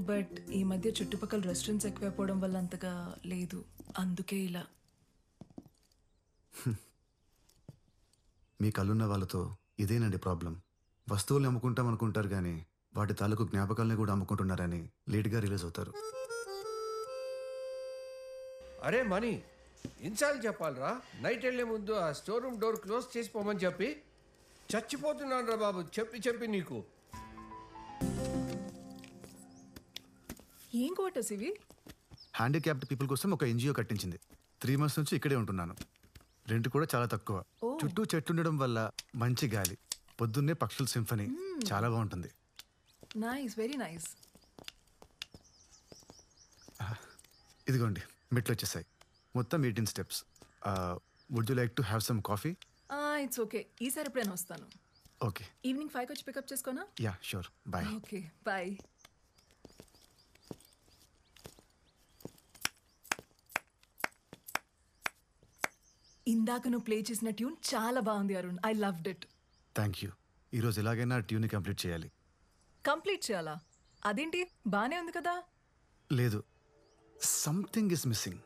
But ఈ మధ్య చుట్టుపక్కల రెస్టారెంట్స్ ఎక్కువైపోవడం వల్ల అంతగా లేదు, అందుకే ఇలా. మీ కళ్ళున్న వాళ్ళతో ఇదేనండి ప్రాబ్లం. వస్తువుల్ని అమ్ముకుంటాం అనుకుంటారు కానీ వాటి తాలూకు జ్ఞాపకాలని కూడా అమ్ముకుంటున్నారని లేట్గా రిలీజ్ అవుతారు. అరే మనీ, ఇన్సార్లు చెప్పాలరా? నైట్ వెళ్ళే ముందు ఆ స్టోర్ రూమ్ డోర్ క్లోజ్ చేసిపోమని చెప్పి చచ్చిపోతున్నాను రా బాబు, చెప్పి చెప్పి నీకు. ఏం క్వార్టర్స్ ఇవి? హ్యాండిక్యాప్డ్ పీపుల్ కోసం ఒక ఎన్జిఓ కట్టించింది. 3 months నుంచి ఇక్కడే ఉంటున్నాను. రెంట్ కూడా చాలా తక్కువ. చుట్టూ చెట్లు ఉండడం వల్ల మంచి గాలి, పొద్దున్నే పక్షుల సింఫనీ, చాలా బాగుంటుంది. Nice, very nice. ఇదిగోండి మెట్లు వచ్చేసాయి. మొత్తం 18 steps. Would you like to have some coffee? It's okay, ఈసారి ఎప్పుడైనా వస్తాను. ఓకే. ఈవినింగ్ 5 వచ్చి పికప్ చేసుకోనా? Yeah sure, bye. Okay bye. ఇందాక నువ్వు ప్లే చేసిన ట్యూన్ చాలా బాగుంది Arun, I loved it. Thank you. ఈరోజు ఎలాగైనా ట్యూన్ని కంప్లీట్ చేయాలి. కంప్లీట్ చేయాలా? అదేంటి, బానే ఉంది కదా? లేదు, సంథింగ్ ఇస్ మిస్సింగ్.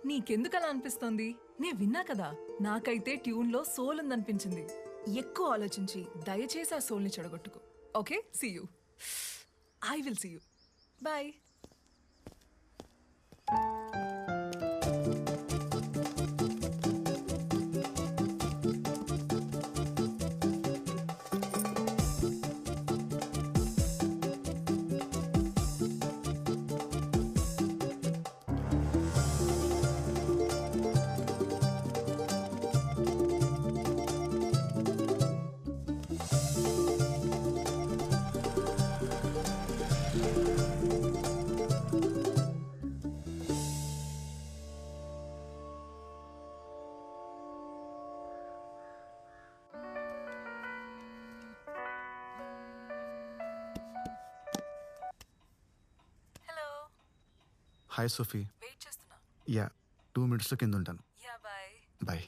నీకెందుకు అలా అనిపిస్తోంది? నేను విన్నా కదా, నాకైతే ట్యూన్లో సోల్ ఉందనిపించింది. ఎక్కువ ఆలోచించి దయచేసి ఆ సోల్ని చెడగొట్టుకో. Okay, see you. I will see you. Bye. Hi Sophie. Wait చేస్తున్నా. యా, 2 minutesలో కింద ఉంటాను. Yeah bye. Bye.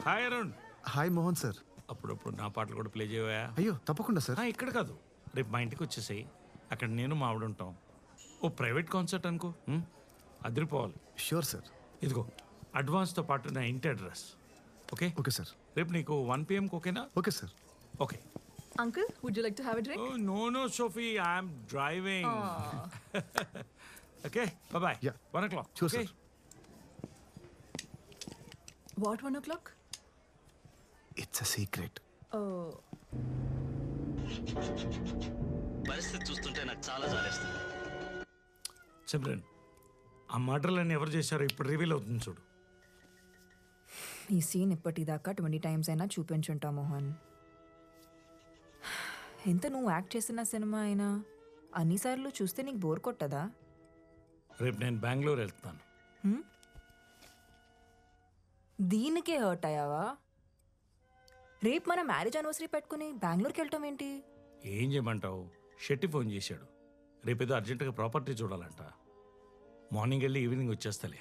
Hi Arun. Hi Mohan sir. అప్పుడప్పుడు నా పాటలు కూడా ప్లే చేయవా? అయ్యో తప్పకుండా సార్. ఇక్కడ కాదు, రేపు మా ఇంటికి వచ్చేసాయి. అక్కడ నేను మా ఆవిడ ఉంటాం. ఓ ప్రైవేట్ కాన్సర్ట్ అనుకో, అదిరిపోవాలి. Sure sir. ఇదిగో అడ్వాన్స్తో పాటు నా ఇంటి అడ్రస్. ఓకే? Okay sir. రేపు నీకు 1 PM ఓకేనా? Okay sir. Okay. Uncle, would you like to have a drink? No Sophie, I'm driving. Okay, bye. Yeah. 1 o'clock. Sure, sir. What 1 o'clock? It's a secret. పరిస్థితి చూస్తుంటే నాకు చాలా జాలేస్తుంది. సిమ్రన్, ఆ మర్డర్లన్నీ ఎవరు చేశారో ఇప్పుడు రివీల్ అవుతుంది చూడు. ఈ సీన్ ఇప్పటిదాకా 20 times అయినా చూపించుంటా మోహన్. ఎంత నువ్వు యాక్ట్ చేసిన సినిమా అయినా అన్నిసార్లు చూస్తే నీకు బోర్ కొట్టదా? రేపు నేను బెంగళూరు వెళ్తాను. దీనికే హర్ట్ అయ్యావా? రేపు మన మ్యారేజ్ యానివర్సరీ పెట్టుకుని బెంగళూరుకి వెళ్ళటం ఏంటి? ఏం చేయమంటావు? షెట్టి ఫోన్ చేశాడు. రేపేదో అర్జెంటుగా ప్రాపర్టీ చూడాలంట. మార్నింగ్ వెళ్ళి ఈవినింగ్ వచ్చేస్తలే.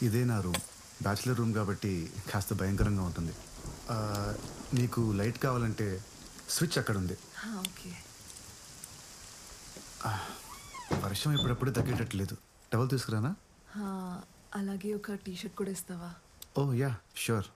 ఇదే నా రూమ్. బ్యాచిలర్ రూమ్ కాబట్టి కాస్త భయంకరంగా ఉంటుంది. నీకు లైట్ కావాలంటే స్విచ్ అక్కడ ఉంది. ఓకే. వర్షం ఎప్పుడప్పుడు తగ్గేటట్లేదు. టవల్ తీసుకురానా? అలాగే ఒక టీషర్ట్ కూడా ఇస్తావా? Oh yeah sure.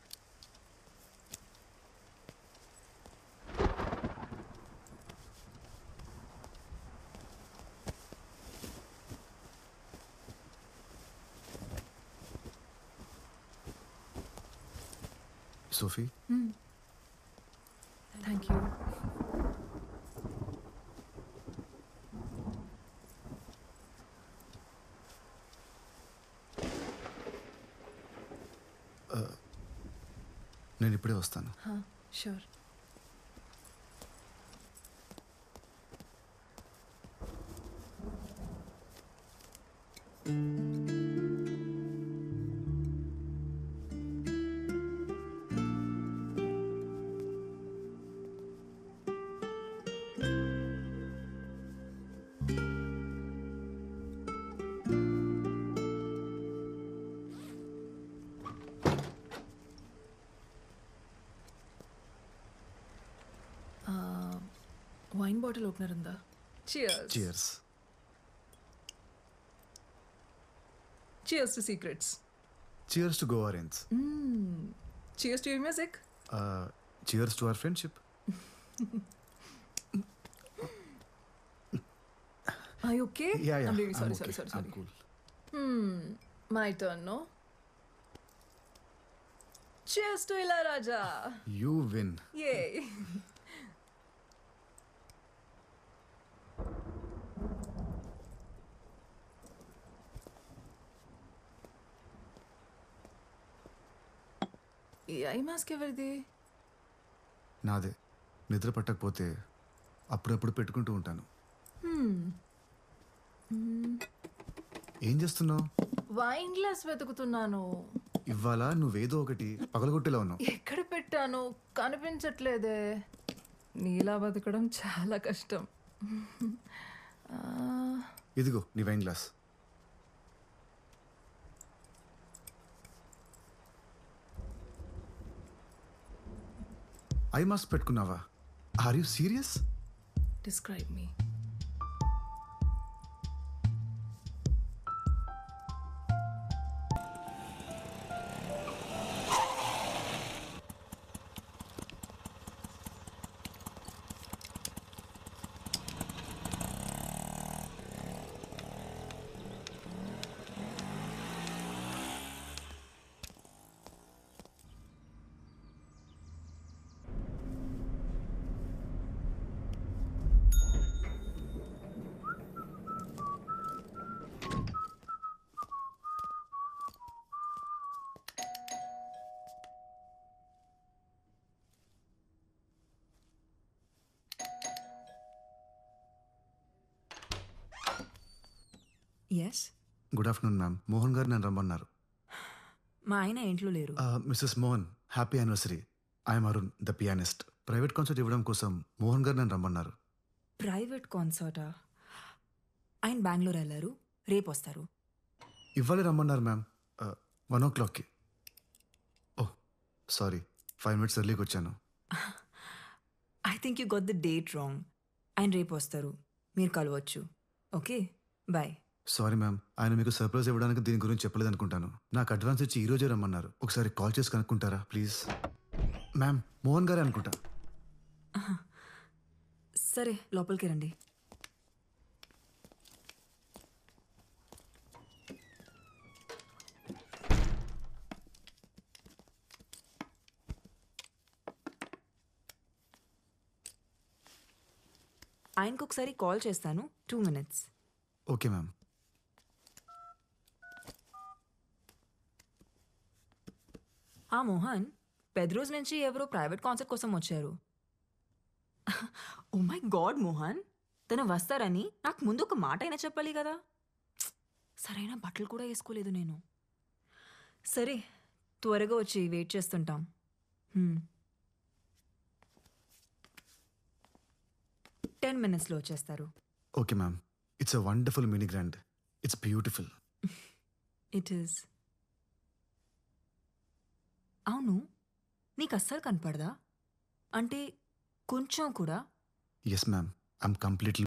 Sophie, thank you. నేను ఇప్పుడే వస్తాను. షూర్. వైన్ బాటిల్ ఓపెనర్ ఉందా? Cheers. Cheers. Cheers to secrets. Cheers to Goa range. Cheers to your music. Cheers to our friendship. Are you okay? Yeah, yeah. I'm really sorry, I'm okay. sorry. I'm cool. My turn, no? Cheers to Ilayaraja. You win. Yay. ఈ eye mask ఎవరిది? నాదే. నిద్ర పట్టకపోతే అప్పుడప్పుడు పెట్టుకుంటూ ఉంటాను. ఏం చేస్తున్నావు? Wine glass వెతుకుతున్నాను. ఇవాళ నువ్వేదో ఒకటి పగలగొట్టేలా ఉన్నావు. ఎక్కడ పెట్టాను కనిపించట్లేదే. నీలా బతకడం చాలా కష్టం. ఇదిగో నీ వైన్ గ్లాస్. ఐ మాస్క్ పెట్టుకున్నావా? Are you serious? Describe me. Yes. Good afternoon ma'am. Mohan garu నన్ను రమ్మన్నారు. మా ఆయన ఇంట్లో లేరు. Mrs Mohan, happy anniversary. I'm Arun, the pianist. Private concert ఇవ్వడం కోసం మోహన్ గారు నన్ను రమ్మన్నారు. ప్రైవేట్ కాన్సర్టా? ఆయన బెంగళూరు వెళ్ళారు, రేపు వస్తారు. ఇవ్వాలి రమ్మన్నారు మ్యామ్. 1 o'clockకి. ఓహ్ సారీ, 5 minutes ఎర్లీకి వచ్చాను. I think you got the date wrong. ఆయన రేపు వస్తారు, మీరు కలవచ్చు. Okay, bye. సారీ మ్యామ్, ఆయన మీకు సర్ప్రైజ్ ఇవ్వడానికి దీని గురించి చెప్పలేదు అనుకుంటాను. నాకు అడ్వాన్స్ ఇచ్చి ఈ రోజే రమ్మన్నారు. ఒకసారి కాల్ చేసి కనుక్కుంటారా ప్లీజ్? మ్యామ్, మోహన్ గారే అనుకుంటా. సరే, లోపలికి రండి. ఆయనకు ఒకసారి కాల్ చేస్తాను. 2 minutes. Okay ma'am. ఆ మోహన్, పెద్రోజ్ నుంచి ఎవరో ప్రైవేట్ కాన్సర్ట్ కోసం వచ్చారు. ఓ మై గాడ్ మోహన్, తను వస్తారని నాకు ముందు ఒక మాట అయినా చెప్పాలి కదా. సరైన బట్టలు కూడా వేసుకోలేదు నేను. సరే, త్వరగా వచ్చి వెయిట్ చేస్తుంటాం. 10 minutesలో వచ్చేస్తారు. Okay ma'am. It's a wonderful mini grand. It's beautiful. It is. అవును, నీకు అస్సలు కనపడదా? అంటే కొంచెం కూడా? Yes ma'am, I'm completely